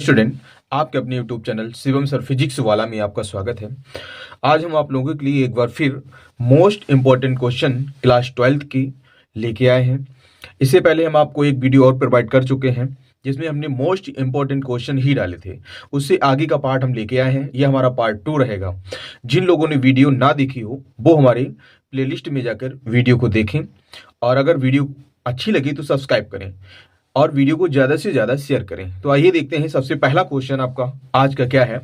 Student, आपके अपने YouTube channel Shivam sir physics वाला में आपका स्वागत है। आज हम आप लोगों के लिए एक बार फिर most important question class 12th की लेके आए हैं। इससे पहले हम आपको एक वीडियो और प्रोवाइड कर चुके हैं जिसमें हमने मोस्ट इम्पॉर्टेंट क्वेश्चन ही डाले थे। उससे आगे का पार्ट हम लेके आए हैं, यह हमारा पार्ट 2 रहेगा। जिन लोगों ने वीडियो ना देखी हो वो हमारे प्लेलिस्ट में जाकर वीडियो को देखें, और अगर वीडियो अच्छी लगी तो सब्सक्राइब करें और वीडियो को ज़्यादा से ज़्यादा शेयर करें। तो आइए देखते हैं सबसे पहला क्वेश्चन आपका आज का क्या है।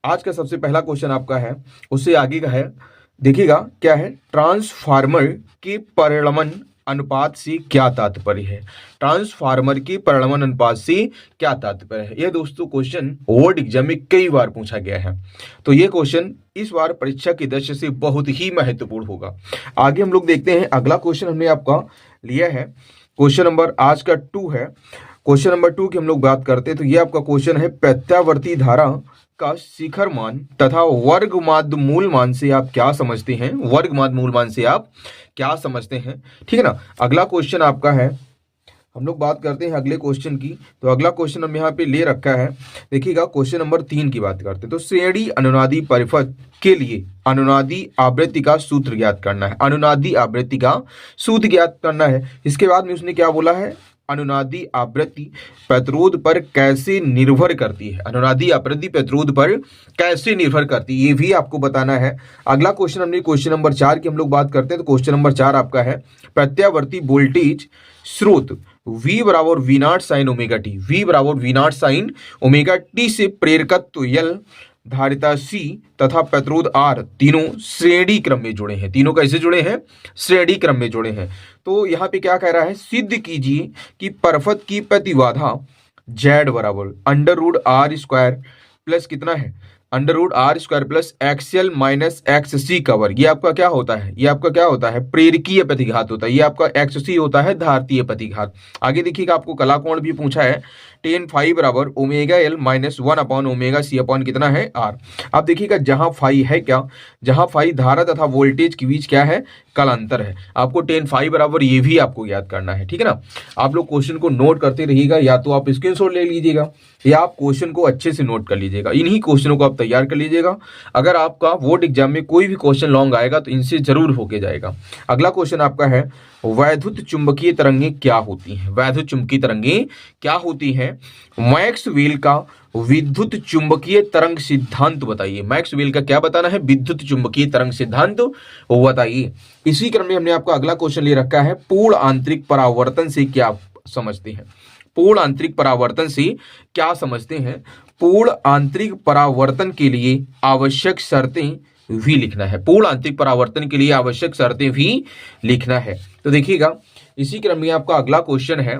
आज का सबसे पहला क्वेश्चन आपका है, उससे आगे का है, देखिएगा क्या है। ट्रांसफार्मर के परिणमन अनुपात से क्या तात्पर्य है? ट्रांसफार्मर के परिणमन अनुपात से क्या तात्पर्य है? यह दोस्तों क्वेश्चन बोर्ड एग्जाम में कई बार पूछा गया है, तो ये क्वेश्चन इस बार परीक्षा की दृष्टि से बहुत ही महत्वपूर्ण होगा। आगे हम लोग देखते हैं, अगला क्वेश्चन हमने आपका लिया है क्वेश्चन नंबर आज का 2 है। क्वेश्चन नंबर 2 की हम लोग बात करते हैं तो ये आपका क्वेश्चन है, प्रत्यावर्ती धारा का शिखर मान तथा वर्गमाध्य मूल मान से आप क्या समझते हैं? वर्गमाध्य मूल मान से आप क्या समझते हैं? ठीक है ना। अगला क्वेश्चन आपका है, हम लोग बात करते हैं अगले क्वेश्चन की। तो अगला क्वेश्चन हम यहाँ पे ले रखा है, देखिएगा क्वेश्चन नंबर 3 की बात करते हैं। तो श्रेणी अनुनादी परिपथ के लिए अनुनादी आवृत्ति का सूत्र ज्ञात करना है। अनुनादी आवृत्ति का सूत्र ज्ञात करना है। इसके बाद में उसने क्या बोला है, अनुनादी आवृत्ति प्रतिरोध पर कैसे निर्भर करती है? अनुनादी आवृत्ति प्रतिरोध पर कैसे निर्भर करती है, ये भी आपको बताना है। अगला क्वेश्चन हमने क्वेश्चन नंबर 4 की हम लोग बात करते हैं। तो क्वेश्चन नंबर 4 आपका है, प्रत्यावर्ती वोल्टेज स्रोत V बराबर V not sine omega T, V बराबर V not sine omega T से प्रेरकत्व L, धारिता C तथा प्रतिरोध R तीनों श्रेणी क्रम में जुड़े हैं। तीनों कैसे जुड़े हैं? श्रेणी क्रम में जुड़े हैं। तो यहाँ पे क्या कह रहा है, सिद्ध कीजिए कि परिपथ की प्रतिबाधा Z बराबर under root R square plus कितना है, under root R square plus XL minus XC का वर्ग। ये आपका क्या होता है? ये आपका क्या होता है? प्रेरकीय प्रतिघात होता है। ये आपका XC होता है धारतीय प्रतिघात। आगे देखिएगा आपको कला कोण भी पूछा है, tan फाई बराबर omega L minus 1 upon omega C upon कितना है R। अब देखिएगा जहां फाई है क्या, जहां फाई धारा तथा वोल्टेज के बीच क्या है, कालांतर है। आपको tan फाई बराबर ये भी आपको याद करना है, ठीक है ना। आप लोग क्वेश्चन को नोट करते रहिएगा, या तो आप स्क्रीनशॉट ले लीजिएगा या आप क्वेश्चन को अच्छे से नोट कर लीजिएगा। इन्हीं क्वेश्चनों को आप तैयार कर लीजिएगा। अगर आपका बोर्ड एग्जाम में कोई भी क्वेश्चन लॉन्ग आएगा तो इनसे जरूर होके जाएगा। अगला क्वेश्चन आपका है, वैद्युत चुंबकीय तरंगें क्या होती हैं? वैद्युत चुंबकीय तरंगें क्या होती हैं? मैक्सवेल का विद्युत चुंबकीय तरंग सिद्धांत बताइए। मैक्सवेल का क्या बताना है? विद्युत चुंबकीय तरंग सिद्धांत बताइए। इसी क्रम में हमने आपका अगला क्वेश्चन ले रखा है, पूर्ण आंतरिक परावर्तन से क्या समझते हैं? पूर्ण आंतरिक परावर्तन से क्या समझते हैं? पूर्ण आंतरिक परावर्तन के लिए आवश्यक शर्तें भी लिखना है। पूर्ण आंतरिक परावर्तन के लिए आवश्यक शर्तें भी लिखना है। तो देखिएगा इसी क्रम में आपका अगला क्वेश्चन है।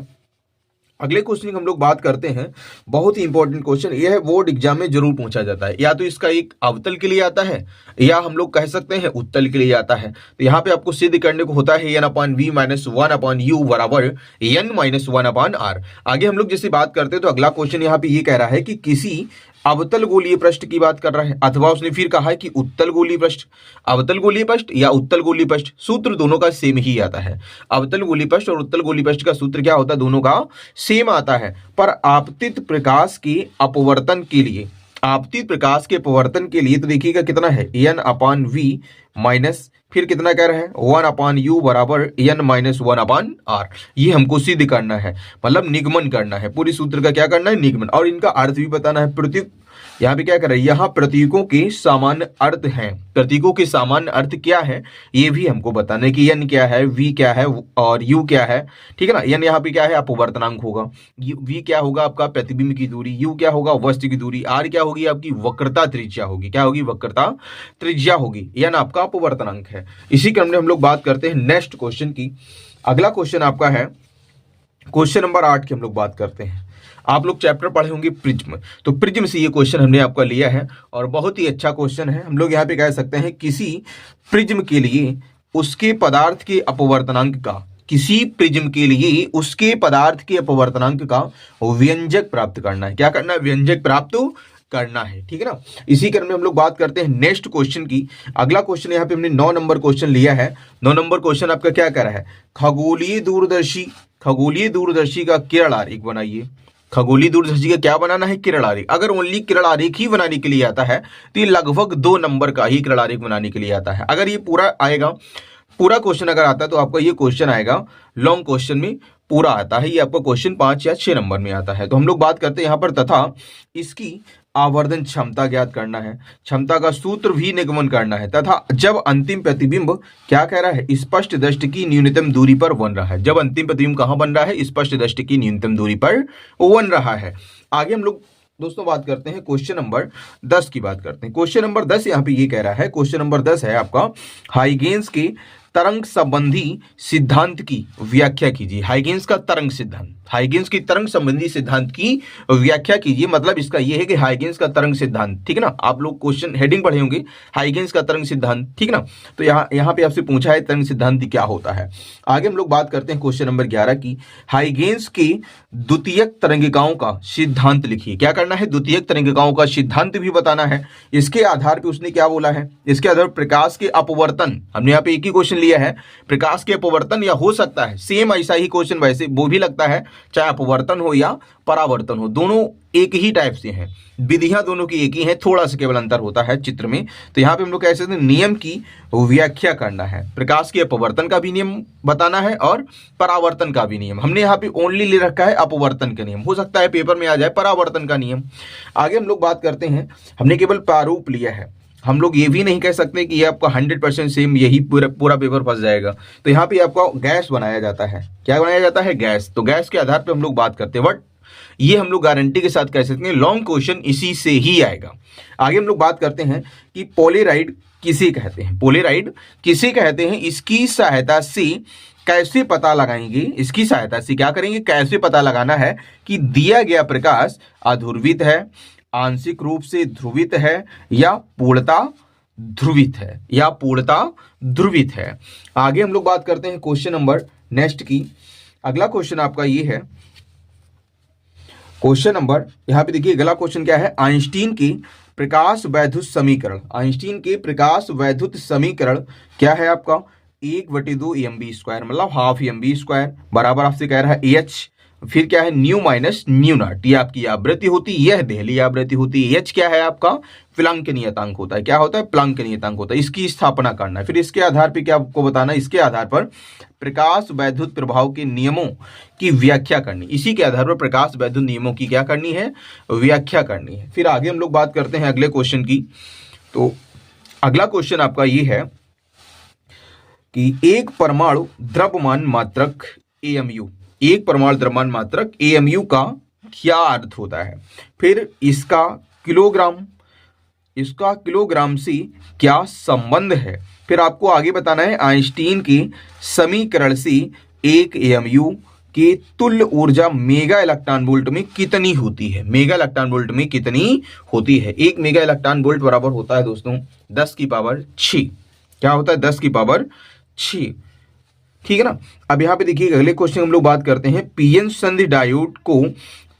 अगले क्वेश्चन की हम लोग बात करते हैं, बहुत ही इंपॉर्टेंट क्वेश्चन यह है, बोर्ड एग्जाम में जरूर पूछा जाता है। या तो इसका एक अवतल के लिए आता है या हम लोग कह सकते हैं उत्तल के लिए आता है। तो यहाँ पे आपको सिद्ध करने को होता है n/v माइनस 1/u बराबर n माइनस 1/r। आगे हम लोग जैसे बात करते हैं तो अगला क्वेश्चन यहाँ पे ये कह रहा है कि किसी अवतल गोलीय पृष्ठ की बात कर रहा है, अथवा उसने फिर कहा है कि उत्तल गोलीय पृष्ठ। अवतल गोलीय पृष्ठ या उत्तल गोलीय पृष्ठ, सूत्र दोनों का सेम ही आता है। अवतल गोलीय पृष्ठ और उत्तल गोलीय पृष्ठ का सूत्र क्या होता है? दोनों का सेम आता है। पर आपतित प्रकाश के अपवर्तन के लिए, आपतित प्रकाश के अपवर्तन के लिए तो देखिएगा कितना है, n/v माइनस फिर कितना कह रहा है 1/u बराबर n माइनस 1/r। ये हमको सिद्ध करना है, मतलब निगमन करना है। पूरी सूत्र का क्या करना है? निगमन। और इनका अर्थ भी बताना है। प्रतीक यहाँ पे क्या कर रहे हैं, यहाँ प्रतीकों के सामान्य अर्थ हैं। प्रतीकों के सामान्य अर्थ क्या है ये भी हमको बताना है कि n क्या है, v क्या है और u क्या है, ठीक है ना। n यहाँ पे क्या है, अपवर्तनांक होगा। v क्या होगा आपका प्रतिबिंब की दूरी, u क्या होगा वस्तु की दूरी, r क्या होगी आपकी वक्रता त्रिज्या होगी। क्या होगी? वक्रता त्रिज्या होगी। n आपका अपवर्तनांक है। इसी क्रम में हम लोग बात करते हैं नेक्स्ट क्वेश्चन की। अगला क्वेश्चन आपका है क्वेश्चन नंबर 8 की हम लोग बात करते हैं। आप लोग चैप्टर पढ़े होंगे प्रिज्म, तो प्रिज्म से ये क्वेश्चन हमने आपका लिया है और बहुत ही अच्छा क्वेश्चन है। हम लोग यहाँ पे कह सकते हैं, किसी प्रिज्म के लिए उसके पदार्थ के अपवर्तनांक का, किसी प्रिज्म के लिए उसके पदार्थ के अपवर्तनांक का व्यंजक प्राप्त करना है। क्या करना है? व्यंजक प्राप्त करना है, ठीक है ना। इसी क्रम में हम लोग बात करते हैं नेक्स्ट क्वेश्चन की। अगला क्वेश्चन यहाँ पे हमने 9 नंबर क्वेश्चन लिया है। 9 नंबर क्वेश्चन आपका क्या कर रहा है, खगोलीय दूरदर्शी का किरण आरेख बनाइए। खगोलीय दूरदर्शी का क्या बनाना है? किरण आरेख। अगर ओनली किरण आरेख ही बनाने के लिए आता है तो ये लगभग 2 नंबर का ही किरण आरेख बनाने के लिए आता है। अगर ये पूरा आएगा, पूरा क्वेश्चन अगर आता है तो आपका ये क्वेश्चन आएगा लॉन्ग क्वेश्चन में पूरा आता है, ये आपका क्वेश्चन 5 या 6 नंबर में आता है। तो हम लोग बात करते हैं यहाँ पर तथा इसकी आवर्धन क्षमता ज्ञात करना है, क्षमता का सूत्र भी निगमन करना है, तथा जब अंतिम प्रतिबिंब क्या कह रहा है? स्पष्ट दृष्टि की न्यूनतम दूरी पर बन रहा है। जब अंतिम प्रतिबिंब कहां बन रहा है? स्पष्ट दृष्टि की न्यूनतम दूरी पर बन रहा है। आगे हम लोग दोस्तों बात करते हैं क्वेश्चन नंबर 10 की बात करते हैं। क्वेश्चन नंबर 10 यहाँ पे ये कह रहा है, क्वेश्चन नंबर 10 है आपका, हाइगेन्स के तरंग संबंधी सिद्धांत की व्याख्या कीजिए। हाइगेन्स का तरंग सिद्धांत, हाइगेन्स की तरंग संबंधी सिद्धांत की व्याख्या कीजिए। मतलब इसका यह है कि हाइगेन्स का तरंग सिद्धांत, ठीक है ना, आप लोग क्वेश्चन हेडिंग पढ़े होंगे, हाइगेन्स का तरंग सिद्धांत, ठीक है ना। तो यहाँ पे आपसे पूछा है तरंग सिद्धांत क्या होता है। आगे हम लोग बात करते हैं क्वेश्चन नंबर 11 की, हाइगेन्स की द्वितीयक तरंगिकाओं का सिद्धांत लिखिए। क्या करना है? द्वितीयक तरंगिकाओं का सिद्धांत भी बताना है। इसके आधार पर उसने क्या बोला है? इसके आधार पर प्रकाश के अपवर्तन, हमने यहाँ पे एक ही क्वेश्चन लिया है, प्रकाश के अपवर्तन, या हो सकता है सेम ऐसा ही क्वेश्चन वैसे वो भी लगता है, चाहे अपवर्तन हो या परावर्तन हो, दोनों एक ही टाइप से हैं, विधियां दोनों की एक ही हैं, थोड़ा सा केवल अंतर होता है चित्र में। तो यहाँ पे हम लोग कह सकते हैं नियम की व्याख्या करना है, प्रकाश के अपवर्तन का भी नियम बताना है और परावर्तन का भी नियम। हमने यहाँ पे ओनली ले रखा है अपवर्तन का नियम, हो सकता है पेपर में आ जाए परावर्तन का नियम। आगे हम लोग बात करते हैं, हमने केवल प्रारूप लिया है, हम लोग ये भी नहीं कह सकते कि ये आपका 100% सेम यही पूरा पेपर फंस जाएगा। तो यहाँ पे आपका गैस बनाया जाता है। क्या बनाया जाता है? गैस। तो गैस के आधार पे हम लोग बात करते हैं, बट ये हम लोग गारंटी के साथ कह सकते हैं लॉन्ग क्वेश्चन इसी से ही आएगा। आगे हम लोग बात करते हैं कि पोलेराइड किसे कहते हैं? पोलेराइड किसे कहते हैं? इसकी सहायता से कैसे पता लगाएंगे? इसकी सहायता से क्या करेंगे? कैसे पता लगाना है कि दिया गया प्रकाश अध्रुवित है, आंशिक रूप से ध्रुवित है, या पूर्णतः ध्रुवित है, या पूर्णतः ध्रुवित है। आगे हम लोग बात करते हैं क्वेश्चन नंबर नेक्स्ट की। अगला क्वेश्चन आपका ये है, क्वेश्चन नंबर यहां पे देखिए, अगला क्वेश्चन क्या है? आइंस्टीन की प्रकाश वैद्युत समीकरण। आइंस्टीन के प्रकाश वैद्युत समीकरण क्या है आपका? 1/2 mv², मतलब हाफ mv² बराबर आपसे कह रहा है H, फिर क्या है? न्यू माइनस न्यू नॉट, ये आपकी आवृत्ति होती है, यह देहली आवृत्ति होती है। H क्या है आपका? प्लैंक नियतांक होता है। क्या होता है? प्लैंक नियतांक होता है। इसकी स्थापना करना है। फिर इसके आधार पर क्या आपको बताना है? इसके आधार पर प्रकाश वैद्युत प्रभाव के नियमों की व्याख्या करनी। इसी के आधार पर प्रकाश वैद्युत नियमों की क्या करनी है? व्याख्या करनी है। फिर आगे हम लोग बात करते हैं अगले क्वेश्चन की। तो अगला क्वेश्चन आपका ये है कि एक परमाणु द्रव्यमान मात्रक AMU, एक परमाणु द्रव्यमान मात्रक AMU का क्या अर्थ होता है? फिर इसका किलोग्राम से क्या संबंध है? फिर आपको आगे बताना है आइंस्टीन के समीकरण से एक AMU की तुल्य ऊर्जा मेगा इलेक्ट्रॉन वोल्ट में कितनी होती है? मेगा इलेक्ट्रॉन वोल्ट में कितनी होती है? 1 मेगा इलेक्ट्रॉन वोल्ट बराबर होता है दोस्तों 10⁶। क्या होता है? 10⁶। ठीक है ना। अब यहाँ पे देखिए अगले क्वेश्चन हम लोग बात करते हैं, पीएन संधि डायोड को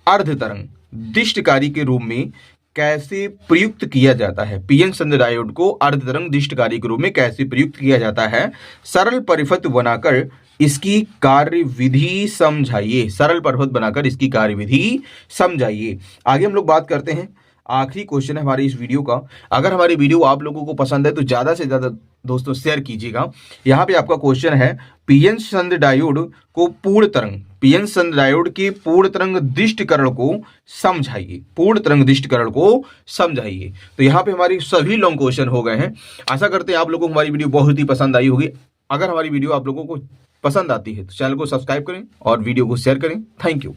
अर्ध तरंग दिष्टकारी के रूप में कैसे प्रयुक्त किया जाता है? पीएन संधि डायोड को अर्ध तरंग दिष्टकारी के रूप में कैसे प्रयुक्त किया जाता है? सरल परिपथ बनाकर इसकी कार्यविधि समझाइए। सरल परिपथ बनाकर इसकी कार्यविधि समझाइए। आगे हम लोग बात करते हैं, आखिरी क्वेश्चन है हमारे इस वीडियो का। अगर हमारी वीडियो आप लोगों को पसंद है तो ज़्यादा से ज़्यादा दोस्तों शेयर कीजिएगा। यहाँ पे आपका क्वेश्चन है, पीएन संधि डायोड को पूर्ण तरंग, पीएन संधि डायोड के पूर्ण तरंग दिष्टकरण को समझाइए। पूर्ण तरंग दिष्टकरण को समझाइए। तो यहाँ पे हमारी सभी लॉन्ग क्वेश्चन हो गए हैं। आशा करते हैं आप लोगों को हमारी वीडियो बहुत ही पसंद आई होगी। अगर हमारी वीडियो आप लोगों को पसंद आती है तो चैनल को सब्सक्राइब करें और वीडियो को शेयर करें। Thank you.